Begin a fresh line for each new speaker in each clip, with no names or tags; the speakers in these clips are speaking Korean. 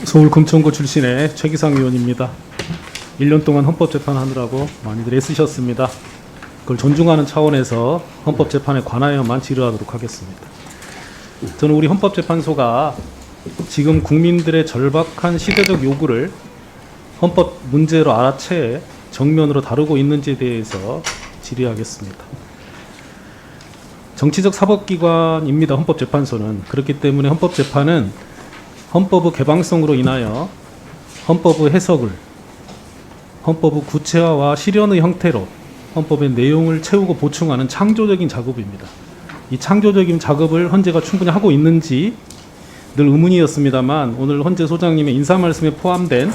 서울 금천구 출신의 최기상 의원입니다. 1년 동안 헌법재판하느라고 많이들 애쓰셨습니다. 그걸 존중하는 차원에서 헌법재판에 관하여만 질의하도록 하겠습니다. 저는 우리 헌법재판소가 지금 국민들의 절박한 시대적 요구를 헌법 문제로 알아채 정면으로 다루고 있는지에 대해서 질의하겠습니다. 정치적 사법기관입니다. 헌법재판소는. 그렇기 때문에 헌법재판은 헌법의 개방성으로 인하여 헌법의 해석을 헌법의 구체화와 실현의 형태로 헌법의 내용을 채우고 보충하는 창조적인 작업입니다. 이 창조적인 작업을 헌재가 충분히 하고 있는지 늘 의문이었습니다만 오늘 헌재 소장님의 인사 말씀에 포함된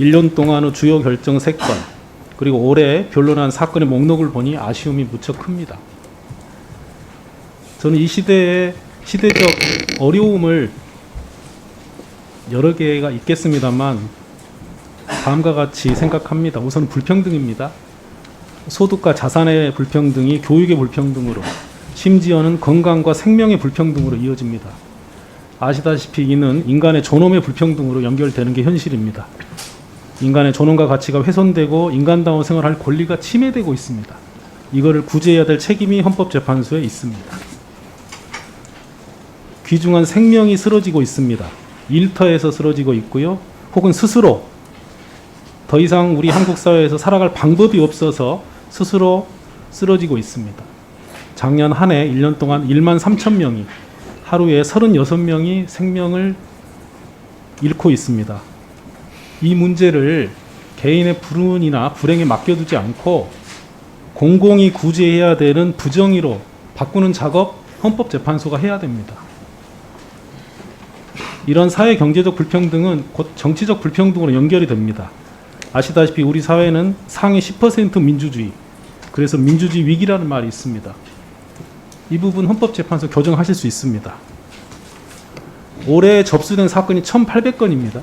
1년 동안의 주요 결정 3건 그리고 올해 변론한 사건의 목록을 보니 아쉬움이 무척 큽니다. 저는 이 시대의 시대적 어려움을 여러 개가 있겠습니다만 다음과 같이 생각합니다. 우선 불평등입니다. 소득과 자산의 불평등이 교육의 불평등으로 심지어는 건강과 생명의 불평등으로 이어집니다. 아시다시피 이는 인간의 존엄의 불평등으로 연결되는 게 현실입니다. 인간의 존엄과 가치가 훼손되고 인간다운 생활할 권리가 침해되고 있습니다. 이거를 구제해야 될 책임이 헌법재판소에 있습니다. 귀중한 생명이 쓰러지고 있습니다. 일터에서 쓰러지고 있고요. 혹은 스스로 더 이상 우리 한국 사회에서 살아갈 방법이 없어서 스스로 쓰러지고 있습니다. 작년 한 해 1년 동안 1만 3천 명이 하루에 36명이 생명을 잃고 있습니다. 이 문제를 개인의 불운이나 불행에 맡겨두지 않고 공공이 구제해야 되는 부정의로 바꾸는 작업 헌법재판소가 해야 됩니다. 이런 사회 경제적 불평등은 곧 정치적 불평등으로 연결이 됩니다. 아시다시피 우리 사회는 상위 10% 민주주의, 그래서 민주주의 위기라는 말이 있습니다. 이 부분 헌법재판소 교정하실 수 있습니다. 올해 접수된 사건이 1,800건입니다.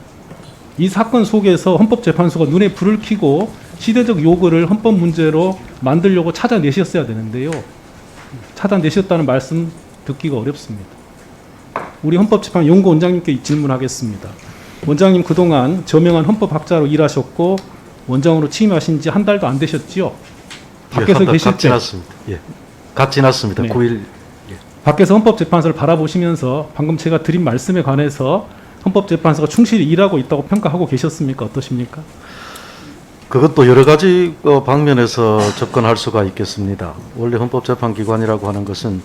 이 사건 속에서 헌법재판소가 눈에 불을 켜고 시대적 요구를 헌법 문제로 만들려고 찾아내셨어야 되는데요. 찾아내셨다는 말씀 듣기가 어렵습니다. 우리 헌법재판 연구원장님께 질문하겠습니다. 원장님 그동안 저명한 헌법학자로 일하셨고 원장으로 취임하신 지 한 달도 안 되셨지요? 밖에서 계실 때
지났습니다. 예. 갓 지났습니다.
네.
9일. 예.
밖에서 헌법재판소를 바라보시면서 방금 제가 드린 말씀에 관해서 헌법재판소가 충실히 일하고 있다고 평가하고 계셨습니까? 어떠십니까?
그것도 여러 가지 방면에서 접근할 수가 있겠습니다. 원래 헌법재판기관이라고 하는 것은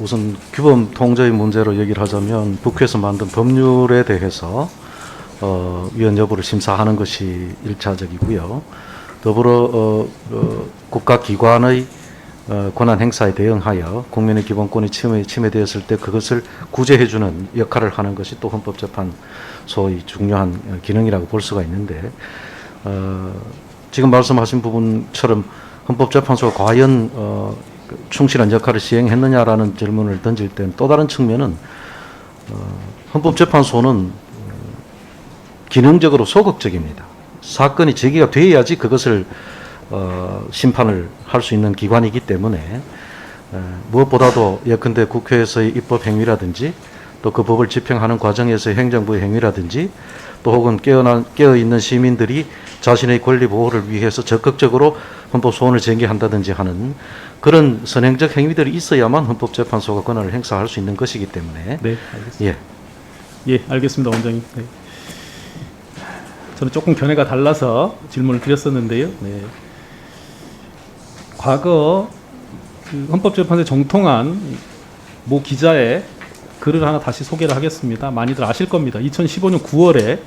우선 규범 통제의 문제로 얘기를 하자면 국회에서 만든 법률에 대해서 위헌 여부를 심사하는 것이 1차적이고요. 더불어 국가기관의 권한 행사에 대응하여 국민의 기본권이 침해되었을 때 그것을 구제해주는 역할을 하는 것이 또 헌법재판소의 중요한 기능이라고 볼 수가 있는데 지금 말씀하신 부분처럼 헌법재판소가 과연 충실한 역할을 시행했느냐라는 질문을 던질 땐 또 다른 측면은 헌법재판소는 기능적으로 소극적입니다. 사건이 제기가 돼야지 그것을 심판을 할 수 있는 기관이기 때문에 무엇보다도 예컨대 국회에서의 입법 행위라든지 또 그 법을 집행하는 과정에서의 행정부의 행위라든지 또 혹은 깨어있는 시민들이 자신의 권리 보호를 위해서 적극적으로 헌법 소원을 제기한다든지 하는 그런 선행적 행위들이 있어야만 헌법재판소가 권한을 행사할 수 있는 것이기 때문에.
네, 알겠습니다. 예, 알겠습니다, 원장님. 네. 저는 조금 견해가 달라서 질문을 드렸었는데요. 네. 과거 헌법재판소에 정통한 모 기자의 글을 하나 다시 소개를 하겠습니다. 많이들 아실 겁니다. 2015년 9월에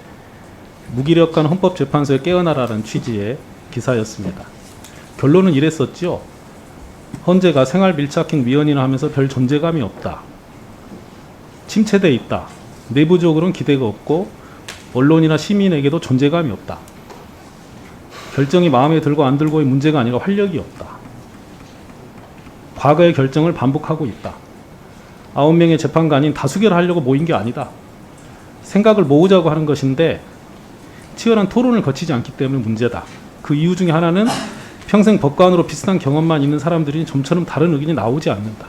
무기력한 헌법재판소에 깨어나라는 취지의 기사였습니다. 결론은 이랬었죠. 헌재가 생활밀착행 위헌이나 하면서 별 존재감이 없다. 침체돼 있다. 내부적으로는 기대가 없고 언론이나 시민에게도 존재감이 없다. 결정이 마음에 들고 안 들고의 문제가 아니라 활력이 없다. 과거의 결정을 반복하고 있다. 9명의 재판관인 다수결을 하려고 모인 게 아니다. 생각을 모으자고 하는 것인데 치열한 토론을 거치지 않기 때문에 문제다. 그 이유 중에 하나는 평생 법관으로 비슷한 경험만 있는 사람들이 좀처럼 다른 의견이 나오지 않는다.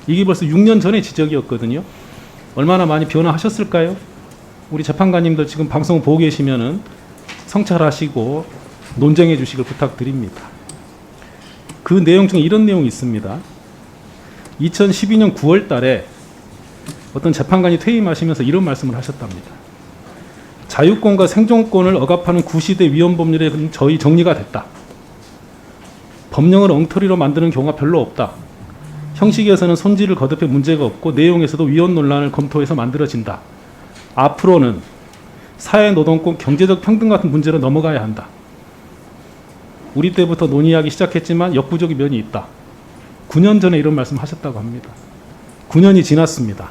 이게 벌써 6년 전의 지적이었거든요. 얼마나 많이 변화하셨을까요? 우리 재판관님들 지금 방송 보고 계시면은 성찰하시고 논쟁해 주시길 부탁드립니다. 그 내용 중에 이런 내용이 있습니다. 2012년 9월 달에 어떤 재판관이 퇴임하시면서 이런 말씀을 하셨답니다. 자유권과 생존권을 억압하는 구시대 위헌법률에 저희 정리가 됐다. 법령을 엉터리로 만드는 경우가 별로 없다. 형식에서는 손질을 거듭해 문제가 없고 내용에서도 위헌 논란을 검토해서 만들어진다. 앞으로는 사회 노동권, 경제적 평등 같은 문제로 넘어가야 한다. 우리 때부터 논의하기 시작했지만 역부족의 면이 있다. 9년 전에 이런 말씀 하셨다고 합니다. 9년이 지났습니다.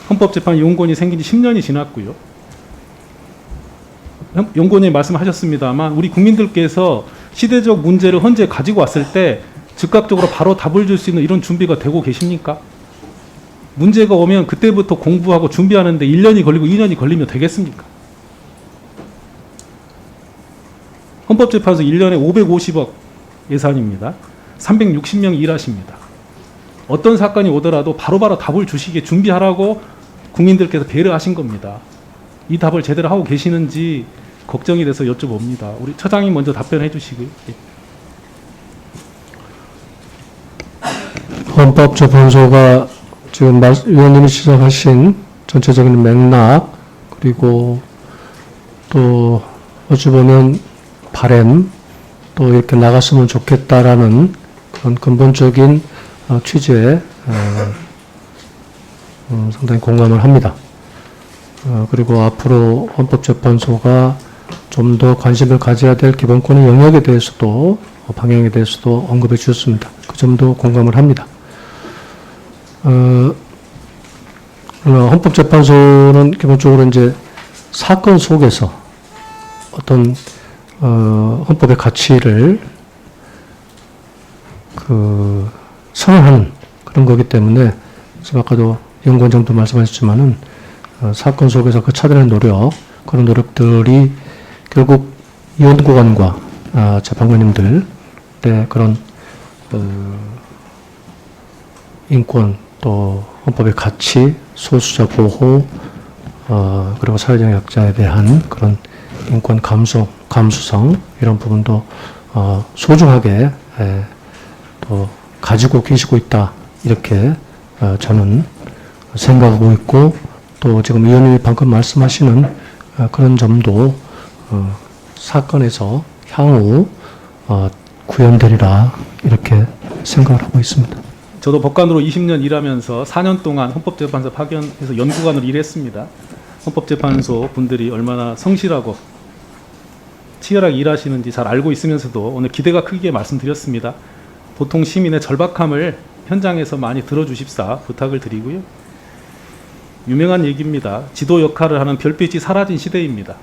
헌법재판 용건이 생긴 지 10년이 지났고요. 용건이 말씀하셨습니다만 우리 국민들께서 시대적 문제를 헌재 가지고 왔을 때 즉각적으로 바로 답을 줄 수 있는 이런 준비가 되고 계십니까? 문제가 오면 그때부터 공부하고 준비하는데 1년이 걸리고 2년이 걸리면 되겠습니까? 헌법재판소 1년에 550억 예산입니다. 360명이 일하십니다. 어떤 사건이 오더라도 바로바로 답을 주시게 준비하라고 국민들께서 배려하신 겁니다. 이 답을 제대로 하고 계시는지 걱정이 돼서 여쭤봅니다. 우리 처장님 먼저 답변해 주시고요.
헌법재판소가 지금 위원님이 지적하신 전체적인 맥락 그리고 또 어찌 보면 바램 또 이렇게 나갔으면 좋겠다라는 그런 근본적인 취지에 상당히 공감을 합니다. 그리고 앞으로 헌법재판소가 좀 더 관심을 가져야 될 기본권의 영역에 대해서도 방향에 대해서도 언급해 주셨습니다. 그 점도 공감을 합니다. 헌법재판소는 기본적으로 이제 사건 속에서 어떤 헌법의 가치를 선언하는 그런 거기 때문에 지금 아까도 연구원장도 말씀하셨지만은 사건 속에서 그 찾아내는 노력 그런 노력들이 결국 연구관과 재판관님들의 그런 인권 또 헌법의 가치, 소수자 보호, 그리고 사회적 약자에 대한 그런 인권 감수성 이런 부분도 소중하게 또 가지고 계시고 있다 이렇게 저는 생각하고 있고 또 지금 위원님이 방금 말씀하시는 그런 점도 사건에서 향후 구현되리라 이렇게 생각을 하고 있습니다.
저도 법관으로 20년 일하면서 4년 동안 헌법재판소 파견해서 연구관으로 일했습니다. 헌법재판소 분들이 얼마나 성실하고 치열하게 일하시는지 잘 알고 있으면서도 오늘 기대가 크게 말씀드렸습니다. 보통 시민의 절박함을 현장에서 많이 들어주십사 부탁을 드리고요. 유명한 얘기입니다. 지도 역할을 하는 별빛이 사라진 시대입니다.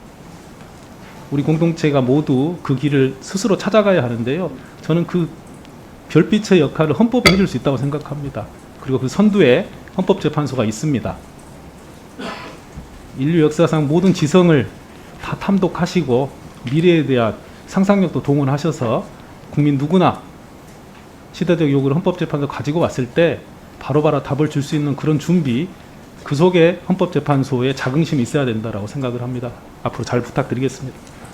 우리 공동체가 모두 그 길을 스스로 찾아가야 하는데요. 저는 그 별빛의 역할을 헌법에 해줄 수 있다고 생각합니다. 그리고 그 선두에 헌법재판소가 있습니다. 인류 역사상 모든 지성을 다 탐독하시고 미래에 대한 상상력도 동원하셔서 국민 누구나 시대적 요구를 헌법재판소 가지고 왔을 때 바로바로 답을 줄 수 있는 그런 준비, 그 속에 헌법재판소에 자긍심이 있어야 된다고 생각을 합니다. 앞으로 잘 부탁드리겠습니다.